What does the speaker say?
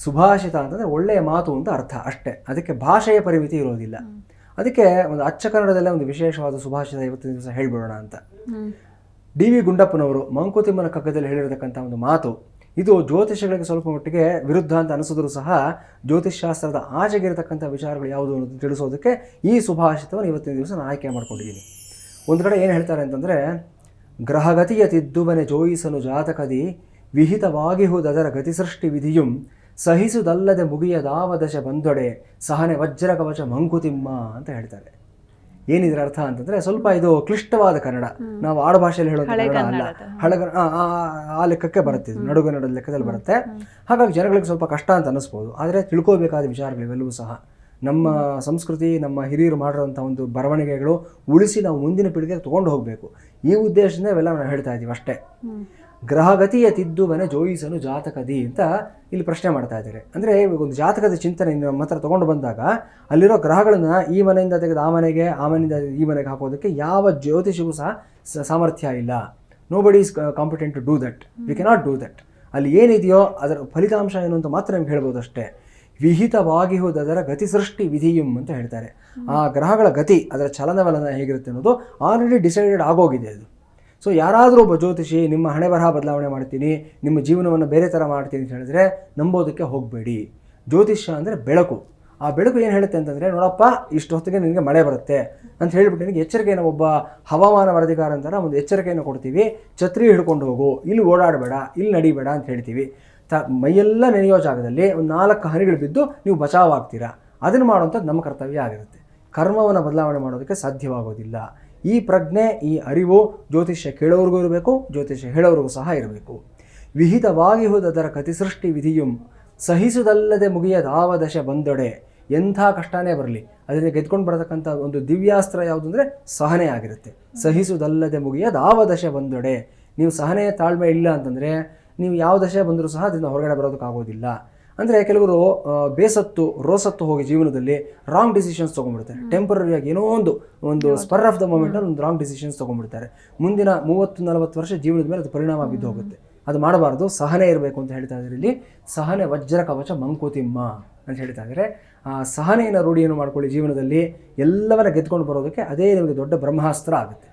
ಸುಭಾಷಿತ ಅಂತಂದರೆ ಒಳ್ಳೆಯ ಮಾತು ಅಂತ ಅರ್ಥ ಅಷ್ಟೇ, ಅದಕ್ಕೆ ಭಾಷೆಯ ಪರಿಮಿತಿ ಇರೋದಿಲ್ಲ. ಅದಕ್ಕೆ ಒಂದು ಅಚ್ಚ ಕನ್ನಡದಲ್ಲೇ ಒಂದು ವಿಶೇಷವಾದ ಸುಭಾಷಿತ ಇವತ್ತಿನ ದಿವಸ ಹೇಳ್ಬಿಡೋಣ ಅಂತ. ಡಿ ವಿ ಗುಂಡಪ್ಪನವರು ಮಂಕುತಿಮ್ಮನ ಕಗ್ಗದಲ್ಲಿ ಹೇಳಿರತಕ್ಕಂಥ ಒಂದು ಮಾತು, ಇದು ಜ್ಯೋತಿಷಗಳಿಗೆ ಸ್ವಲ್ಪ ಮಟ್ಟಿಗೆ ವಿರುದ್ಧ ಅಂತ ಅನಿಸಿದ್ರು ಸಹ ಜ್ಯೋತಿಷ್ ಶಾಸ್ತ್ರದ ಆಚೆಗಿರತಕ್ಕಂಥ ವಿಚಾರಗಳು ಯಾವುದು ಅನ್ನೋದು ತಿಳಿಸೋದಕ್ಕೆ ಈ ಸುಭಾಷಿತವನ್ನು ಇವತ್ತಿನ ದಿವಸ ನಾನು ಆಯ್ಕೆ ಮಾಡ್ಕೊಂಡಿದ್ದೀನಿ. ಒಂದು ಕಡೆ ಏನು ಹೇಳ್ತಾರೆ ಅಂತಂದರೆ, ಗ್ರಹಗತಿಯ ತಿದ್ದುವನೆ ಜೋಯಿಸನು ಜಾತಕದಿ ವಿಹಿತವಾಗಿಹುದರ ಗತಿಸೃಷ್ಟಿ ವಿಧಿಯುಂ ಸಹಿಸುವುದಲ್ಲದೆ ಮುಗಿಯದಾವ ದಶ ಬಂದೊಡೆ ಸಹನೆ ವಜ್ರ ಕವಚ ಮಂಕುತಿಮ್ಮ ಅಂತ ಹೇಳ್ತಾರೆ. ಏನಿದ್ರ ಅರ್ಥ ಅಂತಂದರೆ, ಸ್ವಲ್ಪ ಇದು ಕ್ಲಿಷ್ಟವಾದ ಕನ್ನಡ, ನಾವು ಆಡು ಭಾಷೆಯಲ್ಲಿ ಹೇಳೋದು ಕನ್ನಡ ಅಲ್ಲ, ಆ ಲೆಕ್ಕಕ್ಕೆ ಬರುತ್ತೆ, ಇದು ನಡುಗನ್ನಡದ ಲೆಕ್ಕದಲ್ಲಿ ಬರುತ್ತೆ. ಹಾಗಾಗಿ ಜನಗಳಿಗೆ ಸ್ವಲ್ಪ ಕಷ್ಟ ಅಂತ ಅನ್ನಿಸ್ಬೋದು, ಆದರೆ ತಿಳ್ಕೋಬೇಕಾದ ವಿಚಾರಗಳಿವೆಲ್ಲವೂ ಸಹ ನಮ್ಮ ಸಂಸ್ಕೃತಿ, ನಮ್ಮ ಹಿರಿಯರು ಮಾಡಿರೋಂಥ ಒಂದು ಬರವಣಿಗೆಗಳು ಉಳಿಸಿ ನಾವು ಮುಂದಿನ ಪೀಳಿಗೆಗೆ ತೊಗೊಂಡು ಹೋಗಬೇಕು. ಈ ಉದ್ದೇಶದಿಂದ ಇವೆಲ್ಲ ನಾವು ಹೇಳ್ತಾ ಇದ್ದೀವಿ ಅಷ್ಟೇ. ಗ್ರಹಗತಿಯ ತಿದ್ದುವನೆ ಜೋಯಿಸನು ಜಾತಕದಿ ಅಂತ ಇಲ್ಲಿ ಪ್ರಶ್ನೆ ಮಾಡ್ತಾ ಇದ್ದಾರೆ. ಅಂದರೆ ಒಂದು ಜಾತಕದ ಚಿಂತನೆ ನಮ್ಮ ಹತ್ರ ತೊಗೊಂಡು ಬಂದಾಗ ಅಲ್ಲಿರೋ ಗ್ರಹಗಳನ್ನ ಈ ಮನೆಯಿಂದ ತೆಗೆದು ಆ ಮನೆಗೆ, ಆ ಮನೆಯಿಂದ ಈ ಮನೆಗೆ ಹಾಕೋದಕ್ಕೆ ಯಾವ ಜ್ಯೋತಿಷಿಗೂ ಸಹ ಸಾಮರ್ಥ್ಯ ಇಲ್ಲ. Nobody is competent to do that, we cannot do that. ಅಲ್ಲಿ ಏನಿದೆಯೋ ಅದರ ಫಲಿತಾಂಶ ಏನು ಅಂತ ಮಾತ್ರ ನಿಮ್ಗೆ ಹೇಳ್ಬೋದು ಅಷ್ಟೇ. ವಿಹಿತವಾಗಿಹುದರ ಗತಿ ಸೃಷ್ಟಿ ವಿಧಿಯುಂ ಅಂತ ಹೇಳ್ತಾರೆ. ಆ ಗ್ರಹಗಳ ಗತಿ, ಅದರ ಚಲನವಲನ ಹೇಗಿರುತ್ತೆ ಅನ್ನೋದು ಆಲ್ರೆಡಿ ಡಿಸೈಡೆಡ್ ಆಗೋಗಿದೆ ಅದು. ಸೊ ಯಾರಾದರೂ ಒಬ್ಬ ಜ್ಯೋತಿಷಿ ನಿಮ್ಮ ಹಣೆ ಬರಹ ಬದಲಾವಣೆ ಮಾಡ್ತೀನಿ, ನಿಮ್ಮ ಜೀವನವನ್ನು ಬೇರೆ ಥರ ಮಾಡ್ತೀನಿ ಅಂತ ಹೇಳಿದ್ರೆ ನಂಬೋದಕ್ಕೆ ಹೋಗಬೇಡಿ. ಜ್ಯೋತಿಷ್ಯ ಅಂದರೆ ಬೆಳಕು. ಆ ಬೆಳಕು ಏನು ಹೇಳುತ್ತೆ ಅಂತಂದರೆ, ನೋಡಪ್ಪ ಇಷ್ಟು ಹೊತ್ತಿಗೆ ನಿನಗೆ ಮಳೆ ಬರುತ್ತೆ ಅಂತ ಹೇಳಿಬಿಟ್ಟು ನಿನಗೆ ಎಚ್ಚರಿಕೆಯನ್ನು, ಒಬ್ಬ ಹವಾಮಾನ ವರದಿಗಾರ ಅಂತಾರೆ, ಒಂದು ಎಚ್ಚರಿಕೆಯನ್ನು ಕೊಡ್ತೀವಿ. ಛತ್ರಿ ಹಿಡ್ಕೊಂಡು ಹೋಗು, ಇಲ್ಲಿ ಓಡಾಡಬೇಡ, ಇಲ್ಲಿ ನಡಿಬೇಡ ಅಂತ ಹೇಳ್ತೀವಿ. ಮೈಯೆಲ್ಲ ನೆನೆಯೋ ಜಾಗದಲ್ಲಿ ಒಂದು 4 ಹನಿಗಳು ಬಿದ್ದು ನೀವು ಬಚಾವಾಗ್ತೀರಾ. ಅದನ್ನು ಮಾಡುವಂಥದ್ದು ನಮ್ಮ ಕರ್ತವ್ಯ ಆಗಿರುತ್ತೆ. ಕರ್ಮವನ್ನು ಬದಲಾವಣೆ ಮಾಡೋದಕ್ಕೆ ಸಾಧ್ಯವಾಗೋದಿಲ್ಲ. ಈ ಪ್ರಜ್ಞೆ, ಈ ಅರಿವು ಜ್ಯೋತಿಷ್ಯ ಕೇಳೋರಿಗೂ ಇರಬೇಕು, ಜ್ಯೋತಿಷ್ಯ ಹೇಳೋರಿಗೂ ಸಹ ಇರಬೇಕು. ವಿಹಿತವಾಗಿಹುದರ ಕತಿಸೃಷ್ಟಿ ವಿಧಿಯುಂ ಸಹಿಸುವುದಲ್ಲದೆ ಮುಗಿಯದಾವ ದಶ ಬಂದೊಡೆ. ಎಂಥ ಕಷ್ಟನೇ ಬರಲಿ ಅದರಿಂದ ಗೆದ್ಕೊಂಡು ಬರತಕ್ಕಂಥ ಒಂದು ದಿವ್ಯಾಸ್ತ್ರ ಯಾವುದು ಅಂದರೆ ಸಹನೆ ಆಗಿರುತ್ತೆ. ಸಹಿಸುವುದಲ್ಲದೆ ಮುಗಿಯದಾವ ದಶ ಬಂದೊಡೆ. ನೀವು ಸಹನೆಯ ತಾಳ್ಮೆ ಇಲ್ಲ ಅಂತಂದರೆ ನೀವು ಯಾವ ದಶೆ ಬಂದರೂ ಸಹ ಅದರಿಂದ ಹೊರಗಡೆ ಬರೋದಕ್ಕಾಗೋದಿಲ್ಲ. ಅಂದರೆ ಕೆಲವರು ಬೇಸತ್ತು ರೋಸತ್ತು ಹೋಗಿ ಜೀವನದಲ್ಲಿ ರಾಂಗ್ ಡಿಸಿಷನ್ಸ್ ತೊಗೊಂಡ್ಬಿಡ್ತಾರೆ. ಟೆಂಪರರಿಯಾಗಿ ಏನೋ ಒಂದು ಸ್ಪರ್ ಆಫ್ ದ ಮೂಮೆಂಟಲ್ಲಿ ಒಂದು ರಾಂಗ್ ಡಿಸಿಷನ್ಸ್ ತೊಗೊಂಡ್ಬಿಡ್ತಾರೆ. ಮುಂದಿನ 30-40 ವರ್ಷ ಜೀವನದ ಮೇಲೆ ಅದು ಪರಿಣಾಮ ಬಿದ್ದು ಹೋಗುತ್ತೆ. ಅದು ಮಾಡಬಾರ್ದು, ಸಹನೆ ಇರಬೇಕು ಅಂತ ಹೇಳ್ತಾ ಇದ್ದಾರೆ ಇಲ್ಲಿ. ಸಹನೆ ವಜ್ರ ಕವಚ ಮಂಕುತಿಮ್ಮ ಅಂತ ಹೇಳ್ತಾ ಇದ್ದಾರೆ. ಆ ಸಹನೆಯನ್ನು ರೂಢಿಯನ್ನು ಮಾಡ್ಕೊಳ್ಳಿ ಜೀವನದಲ್ಲಿ. ಎಲ್ಲವನ್ನ ಗೆದ್ಕೊಂಡು ಬರೋದಕ್ಕೆ ಅದೇ ನಿಮಗೆ ದೊಡ್ಡ ಬ್ರಹ್ಮಾಸ್ತ್ರ ಆಗುತ್ತೆ.